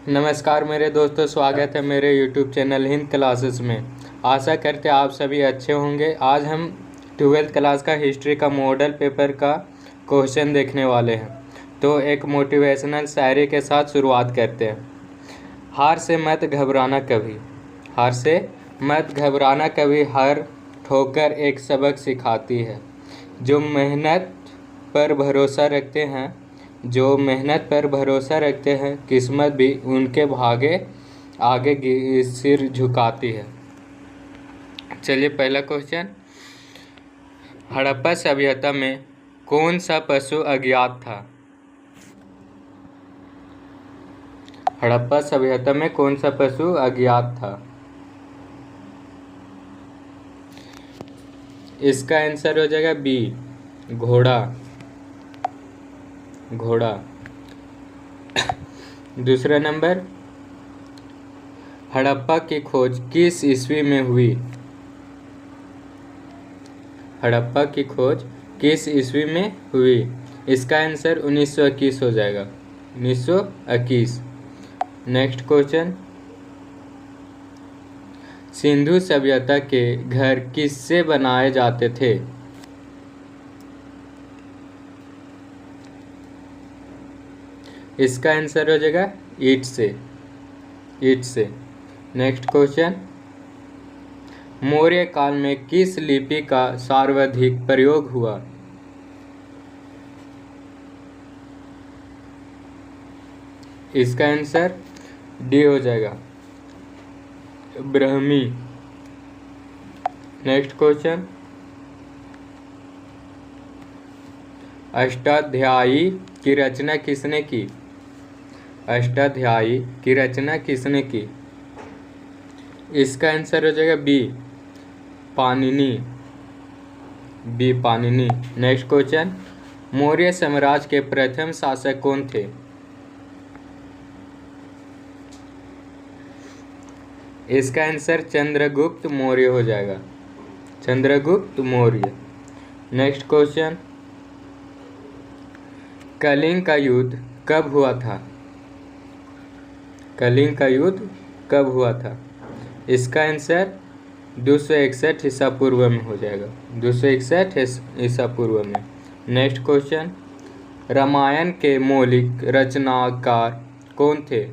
नमस्कार मेरे दोस्तों, स्वागत है मेरे YouTube चैनल हिंद क्लासेस में। आशा करते आप सभी अच्छे होंगे। आज हम 12th क्लास का हिस्ट्री का मॉडल पेपर का क्वेश्चन देखने वाले हैं। तो एक मोटिवेशनल शायरी के साथ शुरुआत करते हैं। हार से मत घबराना कभी, हार से मत घबराना कभी, हर ठोकर एक सबक सिखाती है। जो मेहनत पर भरोसा रखते हैं, जो मेहनत पर भरोसा रखते हैं, किस्मत भी उनके भागे आगे सिर झुकाती है। चलिए पहला क्वेश्चन, हड़प्पा सभ्यता में कौन सा पशु अज्ञात था? हड़प्पा सभ्यता में कौन सा पशु अज्ञात था? इसका आंसर हो जाएगा बी, घोड़ा। घोड़ा। दूसरा नंबर, हड़प्पा की खोज किस ईस्वी में हुई? हड़प्पा की खोज किस ईस्वी में हुई? इसका आंसर 1921 हो जाएगा, 1921। नेक्स्ट क्वेश्चन, सिंधु सभ्यता के घर किससे बनाए जाते थे? इसका आंसर हो जाएगा ईंट से, ईंट से। नेक्स्ट क्वेश्चन, मौर्य काल में किस लिपि का सर्वाधिक प्रयोग हुआ? इसका आंसर डी हो जाएगा, ब्राह्मी। नेक्स्ट क्वेश्चन, अष्टाध्यायी की रचना किसने की? अष्टाध्यायी की रचना किसने की? इसका आंसर हो जाएगा B, Panini, B Panini. Next question, Maurya साम्राज्य के प्रथम शासक कौन थे? इसका आंसर चंद्रगुप्त मौर्य हो जाएगा, चंद्रगुप्त मौर्य। नेक्स्ट क्वेश्चन, कलिंग का युद्ध कब हुआ था? कलिंग का युद्ध कब हुआ था? इसका आंसर 261 ईसा पूर्व में हो जाएगा, 261 ईसा पूर्व में। नेक्स्ट क्वेश्चन, रामायण के मौलिक रचनाकार कौन थे?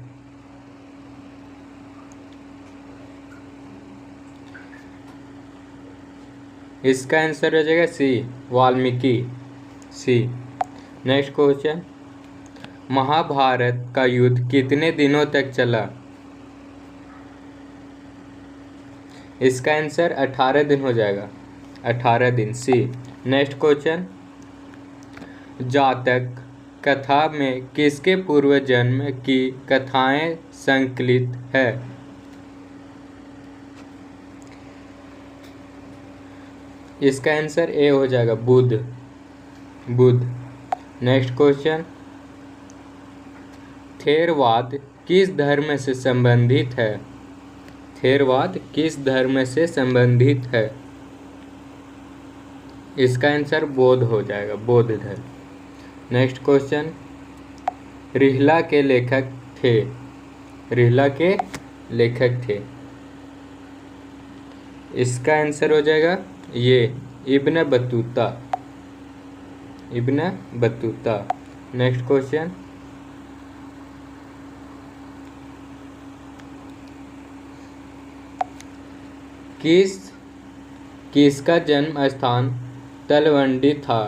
इसका आंसर हो जाएगा सी, वाल्मीकि, सी। नेक्स्ट क्वेश्चन, महाभारत का युद्ध कितने दिनों तक चला? इसका आंसर 18 दिन हो जाएगा, 18 दिन, सी। नेक्स्ट क्वेश्चन, जातक कथा में किसके पूर्व जन्म की कथाएं संकलित है? इसका आंसर ए हो जाएगा, बुध, बुध। नेक्स्ट क्वेश्चन, थेरवाद किस धर्म से संबंधित है? थेरवाद किस धर्म से संबंधित है? इसका आंसर बौद्ध हो जाएगा, बौद्ध धर्म। नेक्स्ट क्वेश्चन, रिहला के लेखक थे? रिहला के लेखक थे? इसका आंसर हो जाएगा ये, Ibn Battuta, Ibn Battuta. Next question, किसका जन्म स्थान तलवंडी था?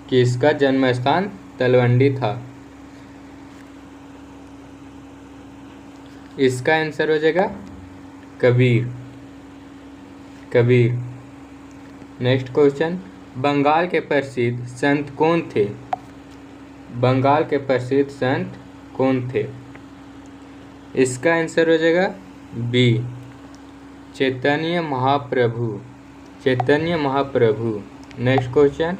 किसका जन्म स्थान तलवंडी था? इसका आंसर हो जाएगा कबीर, कबीर। नेक्स्ट क्वेश्चन, बंगाल के प्रसिद्ध संत कौन थे? बंगाल के प्रसिद्ध संत कौन थे? इसका आंसर हो जाएगा B, Chaitanya Mahaprabhu, Chaitanya Mahaprabhu. Next question,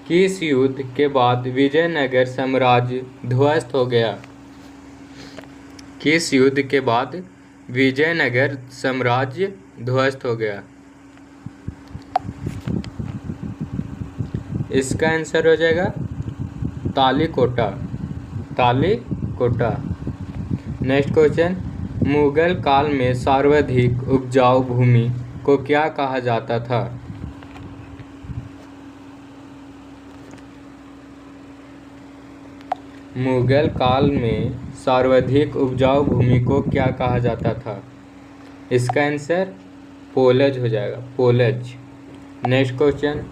किस युद्ध के बाद विजयनगर साम्राज्य ध्वस्त हो गया? किस युद्ध के बाद विजयनगर साम्राज्य ध्वस्त हो गया? इसका आंसर हो जाएगा तालीकोटा, तालीकोटा। नेक्स्ट क्वेश्चन, मुगल काल में सर्वाधिक उपजाऊ भूमि को क्या कहा जाता था? मुगल काल में सर्वाधिक उपजाऊ भूमि को क्या कहा जाता था? इसका आंसर पोलज हो जाएगा, पोलज। नेक्स्ट क्वेश्चन,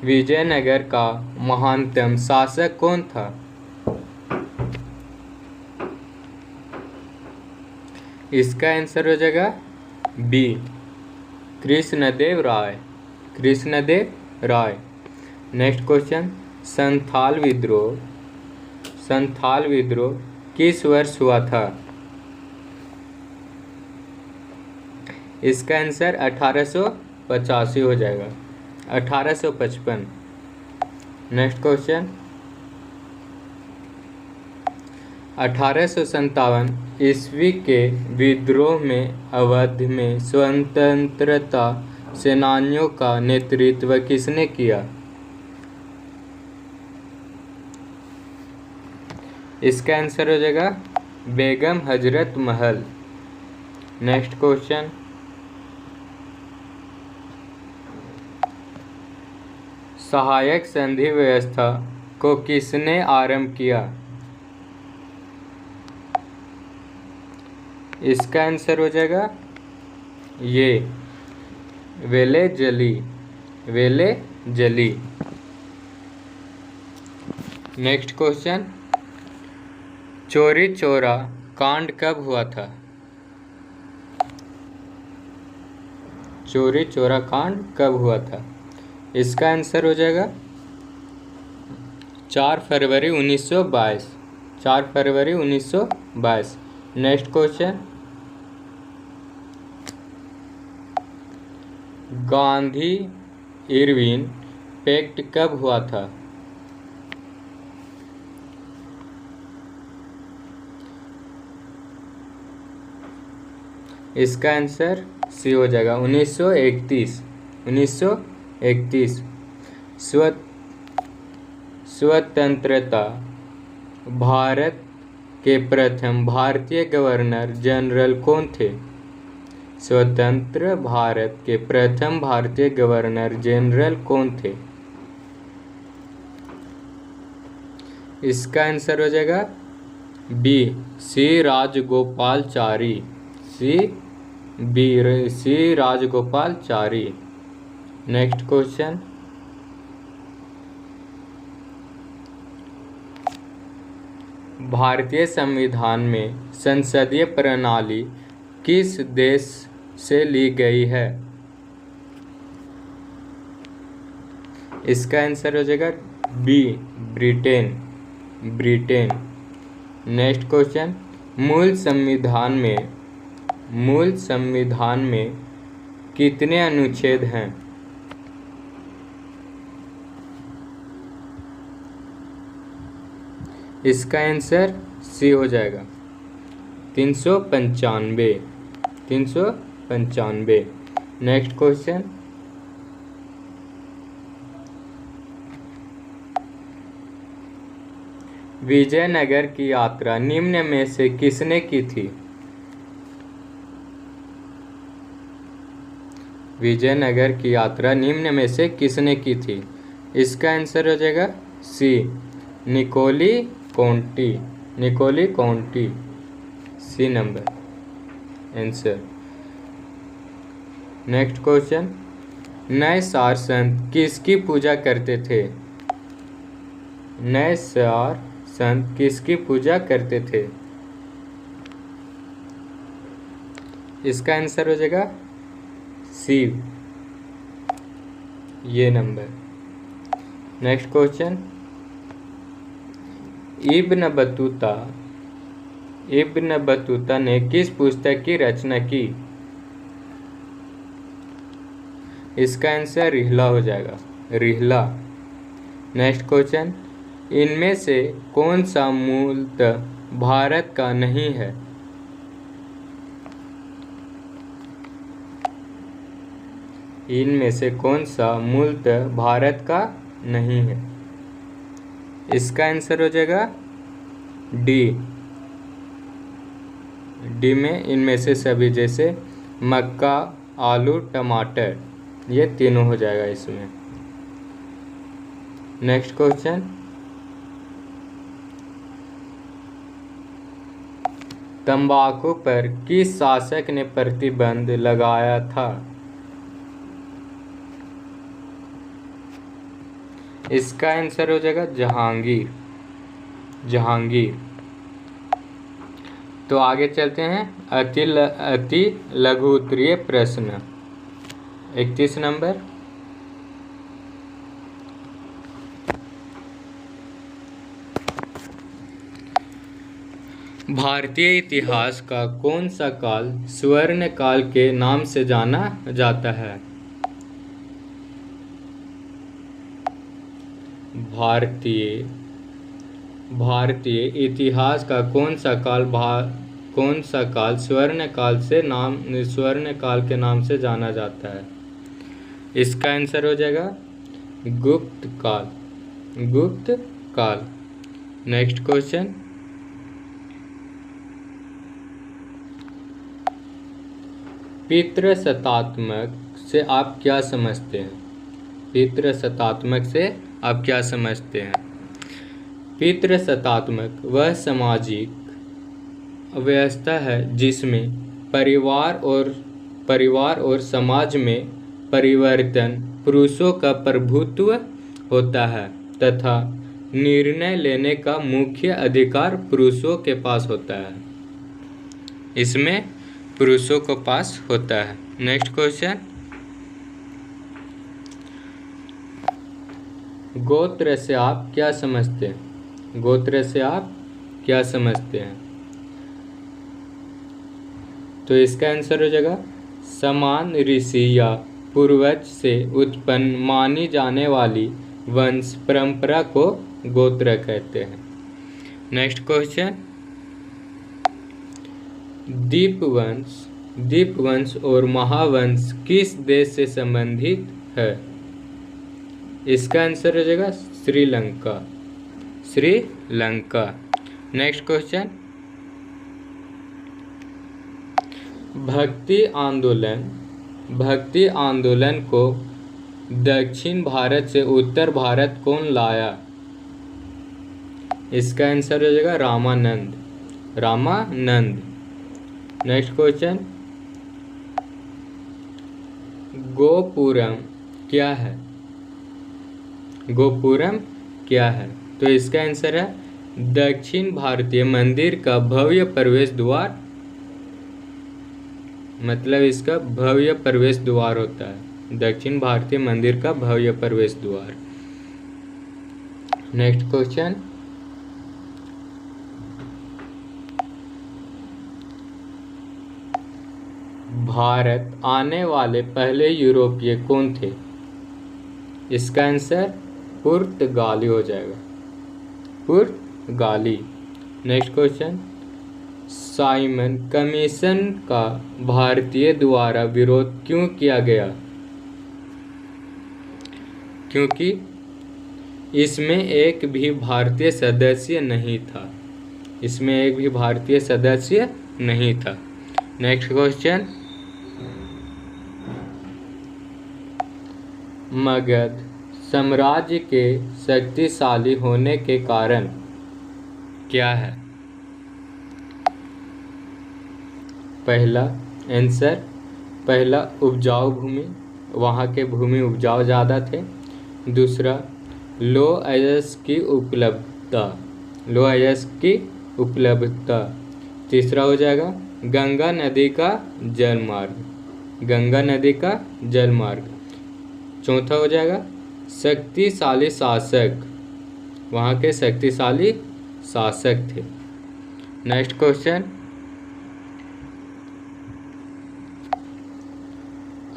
विजयनगर का महानतम शासक कौन था? इसका आंसर हो जाएगा बी, कृष्णदेव राय, कृष्णदेव राय। नेक्स्ट क्वेश्चन, संथाल विद्रोह किस वर्ष हुआ था? इसका आंसर 1885 हो जाएगा, 1855। नेक्स्ट क्वेश्चन, 1857 ईस्वी के विद्रोह में अवध में स्वतंत्रता सेनानियों का नेतृत्व किसने किया? इसका आंसर हो जाएगा बेगम हजरत महल। नेक्स्ट क्वेश्चन, सहायक संधि व्यवस्था को किसने आरंभ किया? इसका आंसर हो जाएगा ये Wellesley, Wellesley. Next question, Chauri Chaura कांड कब हुआ था? चौरी चौरा कांड कब हुआ था? इसका आंसर हो जाएगा 4 फरवरी 1922, 4 फरवरी 1922। Next question, Gandhi Irwin pact कब हुआ था? इसका आंसर सी हो जाएगा 1931, 1931। स्वतंत्रता भारत के प्रथम भारतीय गवर्नर जनरल कौन थे? स्वतंत्र भारत के प्रथम भारतीय गवर्नर जनरल कौन थे? इसका आंसर हो जाएगा बी, सी राजगोपालचारी, सी राजगोपालचारी। नेक्स्ट क्वेश्चन, भारतीय संविधान में संसदीय प्रणाली किस देश से ली गई है? इसका आंसर हो जाएगा B, Britain, Britain. Next question, मूल संविधान में कितने अनुच्छेद हैं? इसका आंसर सी हो जाएगा 395, 395। नेक्स्ट क्वेश्चन, विजयनगर की यात्रा निम्न में से किसने की थी? विजयनगर की यात्रा निम्न में से किसने की थी? इसका आंसर हो जाएगा C, Nicolo Conti, Nicolo Conti, C number answer. Next question, नए सार संत किसकी पूजा करते थे? नए सार संत किसकी पूजा करते थे? इसका आंसर हो जाएगा शिव, ये number. Next question, Ibn Battuta ने किस पुस्तक की रचना की? इसका आंसर रिहला हो जाएगा, रिहला। नेक्स्ट क्वेश्चन, इनमें से कौन सा मूलतः भारत का नहीं है? इनमें से कौन सा मूलतः भारत का नहीं है? इसका आंसर हो जाएगा डी में इनमें से सभी, जैसे मक्का, आलू, टमाटर, ये तीनों हो जाएगा इसमें। नेक्स्ट क्वेश्चन, तंबाकू पर किस शासक ने प्रतिबंध लगाया था? इसका आंसर हो जाएगा जहांगीर। तो आगे चलते हैं, अति लघु उत्तरीय प्रश्न 31 नंबर। भारतीय इतिहास का कौन सा काल स्वर्ण काल के नाम से जाना जाता है? भारतीय इतिहास का कौन सा काल स्वर्ण काल के नाम से जाना जाता है? इसका आंसर हो जाएगा गुप्त काल। नेक्स्ट क्वेश्चन, पितृसत्तात्मक से आप क्या समझते हैं? पितृसत्तात्मक वह सामाजिक व्यवस्था है जिसमें परिवार और समाज में परिवर्तन पुरुषों का प्रभुत्व होता है तथा निर्णय लेने का मुख्य अधिकार पुरुषों के पास होता है। इसमें पुरुषों को पास होता है। नेक्स्ट क्वेश्चन, गोत्र से आप क्या समझते हैं? तो इसका आंसर हो जाएगा समान ऋषि या पूर्वज से उत्पन्न मानी जाने वाली वंश परंपरा को गोत्र कहते हैं। नेक्स्ट क्वेश्चन, दीपवंश और महावंश किस देश से संबंधित है? इसका आंसर हो जाएगा श्रीलंका। नेक्स्ट क्वेश्चन, भक्ति आंदोलन को दक्षिण भारत से उत्तर भारत कौन लाया? इसका आंसर हो जाएगा रामानंद। नेक्स्ट क्वेश्चन, गोपुरम क्या है? तो इसका आंसर है दक्षिण भारतीय मंदिर का भव्य प्रवेश द्वार, मतलब इसका भव्य प्रवेश द्वार होता है, दक्षिण भारतीय मंदिर का भव्य प्रवेश द्वार। नेक्स्ट क्वेश्चन, भारत आने वाले पहले यूरोपीय कौन थे? इसका आंसर पुर्तगाली हो जाएगा, पुर्तगाली। नेक्स्ट क्वेश्चन, साइमन कमीशन का भारतीय द्वारा विरोध क्यों किया गया? क्योंकि इसमें एक भी भारतीय सदस्य नहीं था। नेक्स्ट क्वेश्चन, मगध साम्राज्य के शक्तिशाली होने के कारण क्या है? पहला उपजाऊ भूमि, वहाँ के भूमि उपजाऊ ज़्यादा थे। दूसरा लो अयस्क की उपलब्धता। तीसरा हो जाएगा गंगा नदी का जलमार्ग। चौथा हो जाएगा शक्तिशाली शासक, वहाँ के शक्तिशाली शासक थे। नेक्स्ट क्वेश्चन,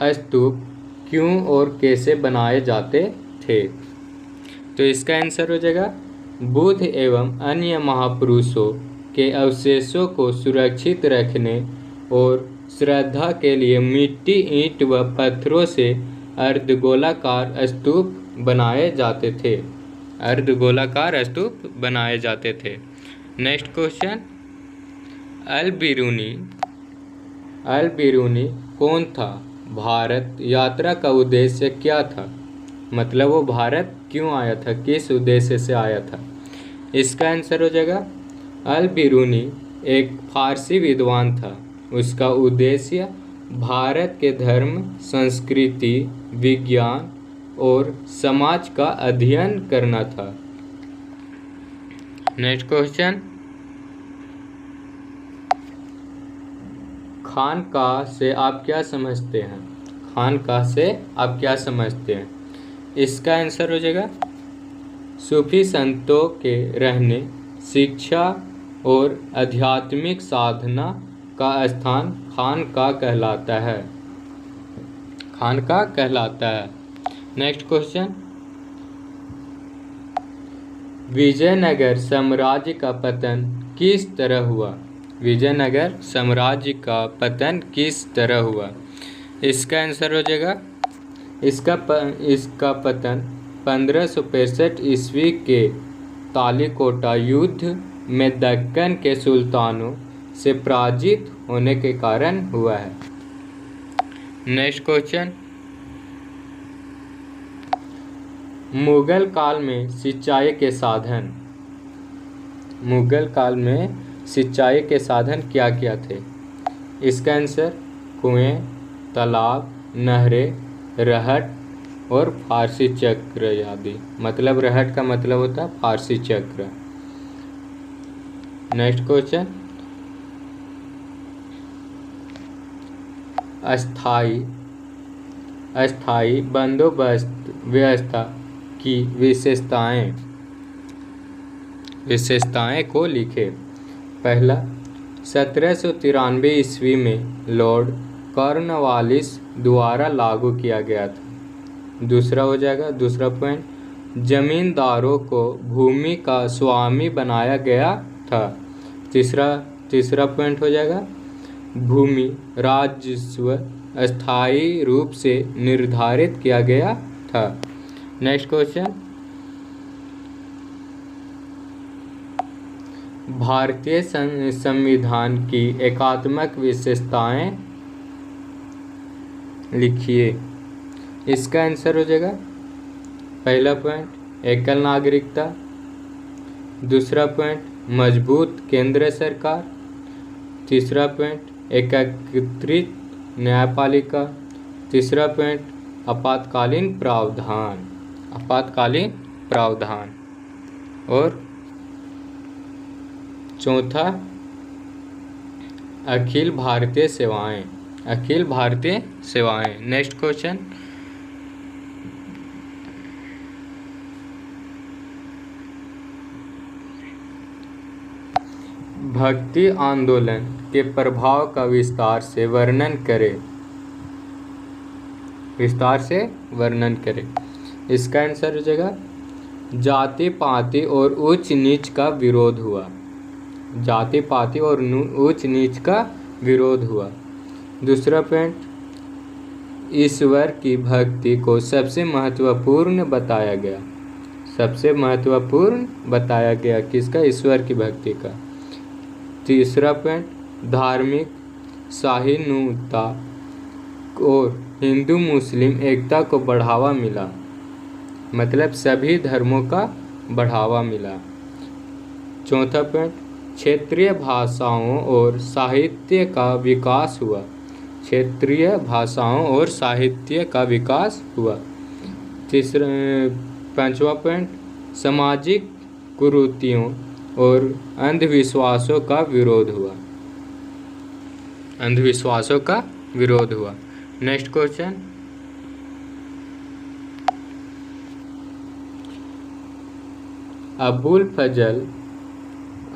स्तूप क्यों और कैसे बनाए जाते थे? तो इसका आंसर हो जाएगा बुद्ध एवं अन्य महापुरुषों के अवशेषों को सुरक्षित रखने और श्रद्धा के लिए मिट्टी, ईंट व पत्थरों से अर्धगोलाकार स्तूप बनाए जाते थे। अर्धगोलाकार स्तूप बनाए जाते थे। नेक्स्ट क्वेश्चन, अल बिरूनी कौन था? भारत यात्रा का उद्देश्य क्या था? मतलब वो भारत क्यों आया था, किस उद्देश्य से आया था? इसका आंसर हो जाएगा अल बिरूनी एक फारसी विद्वान था। उसका उद्देश्य भारत के धर्म, संस्कृति, विज्ञान और समाज का अध्ययन करना था। नेक्स्ट क्वेश्चन, खानकाह से आप क्या समझते हैं? खानकाह से आप क्या समझते हैं? इसका आंसर हो जाएगा सूफी संतों के रहने, शिक्षा और आध्यात्मिक साधना का स्थान खानकाह कहलाता है। खानकाह कहलाता है। नेक्स्ट क्वेश्चन, विजयनगर साम्राज्य का पतन किस तरह हुआ? विजयनगर साम्राज्य का पतन किस तरह हुआ? इसका आंसर हो जाएगा इसका पतन 1565 ईस्वी के तालिकोटा युद्ध में दक्कन के सुल्तानों से पराजित होने के कारण हुआ है। नेक्स्ट क्वेश्चन, मुगल काल में सिंचाई के साधन। मुगल काल में सिंचाई के साधन क्या क्या थे? इसका आंसर कुएं, तालाब, नहरें, रहट और फारसी चक्र आदि। मतलब रहट का मतलब होता है फारसी चक्र। नेक्स्ट क्वेश्चन, अस्थाई बंदोबस्त व्यवस्था की विशेषताएं को लिखे। पहला, 1793 ईस्वी में लॉर्ड कॉर्नवालिस द्वारा लागू किया गया था। दूसरा हो जाएगा, दूसरा पॉइंट, जमींदारों को भूमि का स्वामी बनाया गया था। तीसरा पॉइंट हो जाएगा, भूमि राजस्व अस्थायी रूप से निर्धारित किया गया था। नेक्स्ट क्वेश्चन, भारतीय संविधान की एकात्मक विशेषताएं लिखिए। इसका आंसर हो जाएगा पहला पॉइंट एकल नागरिकता, दूसरा पॉइंट मजबूत केंद्र सरकार, तीसरा पॉइंट एकीकृत न्यायपालिका, तीसरा पॉइंट आपातकालीन प्रावधान और चौथा अखिल भारतीय सेवाएं। नेक्स्ट क्वेश्चन, भक्ति आंदोलन के प्रभाव का विस्तार से वर्णन करें। इसका आंसर हो जाएगा जाति पाति और उच्च नीच का विरोध हुआ। जाति पाति और उच्च नीच का विरोध हुआ। दूसरा पॉइंट, ईश्वर की भक्ति को सबसे महत्वपूर्ण बताया गया। किसका? ईश्वर की भक्ति का। तीसरा पॉइंट, धार्मिक सहिष्णुता और हिंदू मुस्लिम एकता को बढ़ावा मिला। मतलब सभी धर्मों का बढ़ावा मिला। चौथा पॉइंट, क्षेत्रीय भाषाओं और साहित्य का विकास हुआ। पांचवा पॉइंट, सामाजिक कुरीतियों और अंधविश्वासों का विरोध हुआ। नेक्स्ट क्वेश्चन,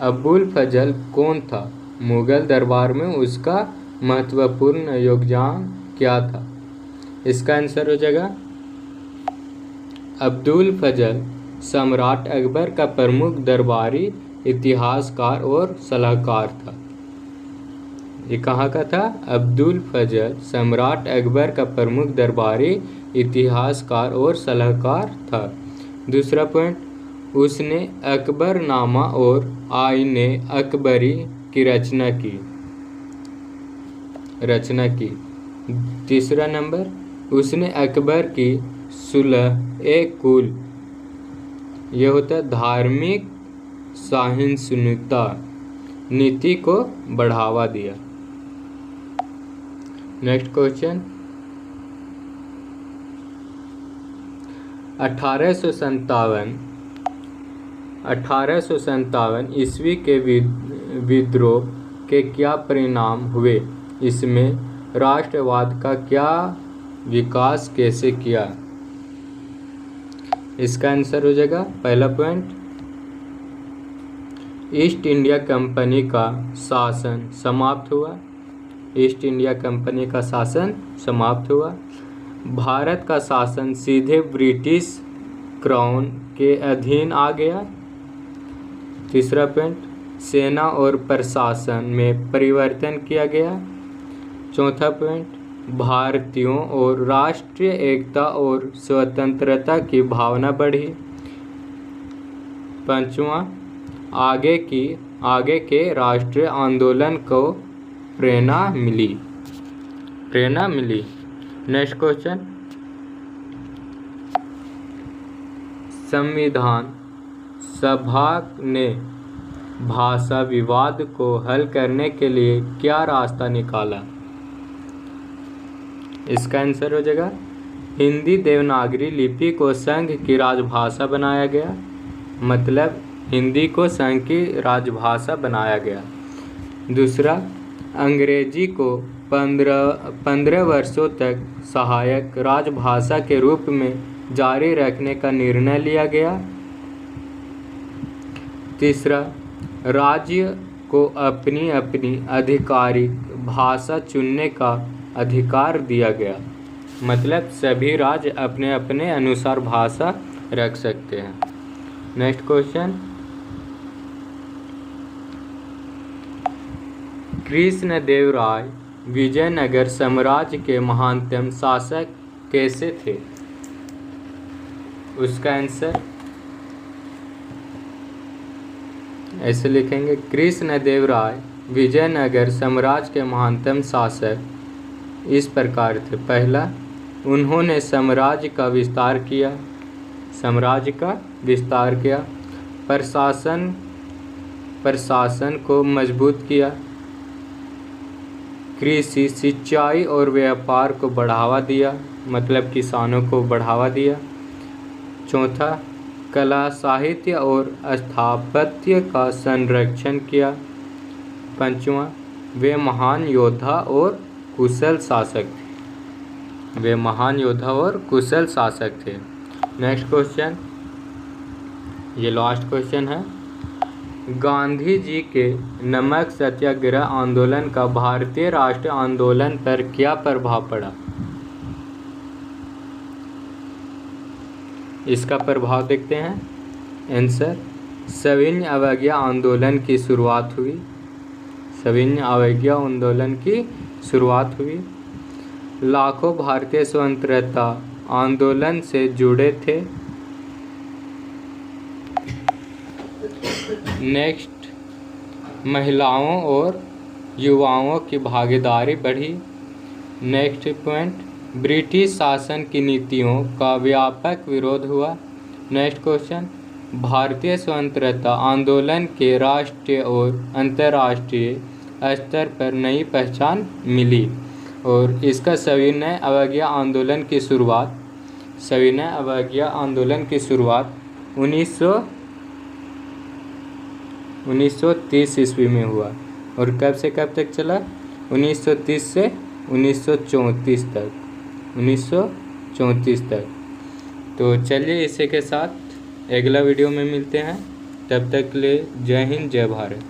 अबुल फजल कौन था? मुगल दरबार में उसका महत्वपूर्ण योगदान क्या था? इसका आंसर हो जाएगा अब्दुल फजल सम्राट अकबर का प्रमुख दरबारी इतिहासकार और सलाहकार था। ये कहाँ का था? अब्दुल फजल सम्राट अकबर का प्रमुख दरबारी इतिहासकार और सलाहकार था। दूसरा पॉइंट, उसने अकबरनामा और आईने अकबरी की रचना की। तीसरा नंबर, उसने अकबर की सुलह-ए-कुल, यह होता है धार्मिक सहिष्णुता नीति को बढ़ावा दिया। नेक्स्ट क्वेश्चन, 1857 ईस्वी के विद्रोह के क्या परिणाम हुए? इसमें राष्ट्रवाद का क्या विकास कैसे किया? इसका आंसर हो जाएगा पहला पॉइंट, ईस्ट इंडिया कंपनी का शासन समाप्त हुआ। ईस्ट इंडिया कंपनी का शासन समाप्त हुआ। भारत का शासन सीधे ब्रिटिश क्राउन के अधीन आ गया। तीसरा पॉइंट, सेना और प्रशासन में परिवर्तन किया गया। चौथा पॉइंट, भारतीयों और राष्ट्रीय एकता और स्वतंत्रता की भावना बढ़ी। पांचवा, आगे के राष्ट्रीय आंदोलन को प्रेरणा मिली। नेक्स्ट क्वेश्चन, संविधान सभा ने भाषा विवाद को हल करने के लिए क्या रास्ता निकाला? इसका आंसर हो जाएगा हिंदी देवनागरी लिपि को संघ की राजभाषा बनाया गया। मतलब हिंदी को संघ की राजभाषा बनाया गया। दूसरा, अंग्रेजी को 15 वर्षों तक सहायक राजभाषा के रूप में जारी रखने का निर्णय लिया गया। तीसरा, राज्य को अपनी आधिकारिक भाषा चुनने का अधिकार दिया गया। मतलब सभी राज्य अपने अपने अनुसार भाषा रख सकते हैं। नेक्स्ट क्वेश्चन, कृष्णदेवराय विजयनगर साम्राज्य के महानतम शासक कैसे थे? उसका आंसर ऐसे लिखेंगे, कृष्णदेवराय विजयनगर साम्राज्य के महानतम शासक इस प्रकार थे। पहला, उन्होंने साम्राज्य का विस्तार किया। प्रशासन को मजबूत किया। कृषि, सिंचाई और व्यापार को बढ़ावा दिया। मतलब किसानों को बढ़ावा दिया। चौथा, कला, साहित्य और स्थापत्य का संरक्षण किया। पांचवा, वे महान योद्धा और कुशल शासक थे। नेक्स्ट क्वेश्चन, ये लास्ट क्वेश्चन है। गांधी जी के नमक सत्याग्रह आंदोलन का भारतीय राष्ट्रीय आंदोलन पर क्या प्रभाव पड़ा? इसका प्रभाव देखते हैं। आंसर, सविनय अवज्ञा आंदोलन की शुरुआत हुई। लाखों भारतीय स्वतंत्रता आंदोलन से जुड़े थे। नेक्स्ट, महिलाओं और युवाओं की भागीदारी बढ़ी। नेक्स्ट पॉइंट, ब्रिटिश शासन की नीतियों का व्यापक विरोध हुआ। नेक्स्ट क्वेश्चन, भारतीय स्वतंत्रता आंदोलन के राष्ट्रीय और अंतर्राष्ट्रीय स्तर पर नई पहचान मिली। और इसका सविनय अवज्ञा आंदोलन की शुरुआत 1930 ईस्वी में हुआ। और कब से कब तक चला? 1930 से 1934 तक। तो चलिए इसी के साथ अगला वीडियो में मिलते हैं। तब तक के लिए जय हिंद, जय भारत।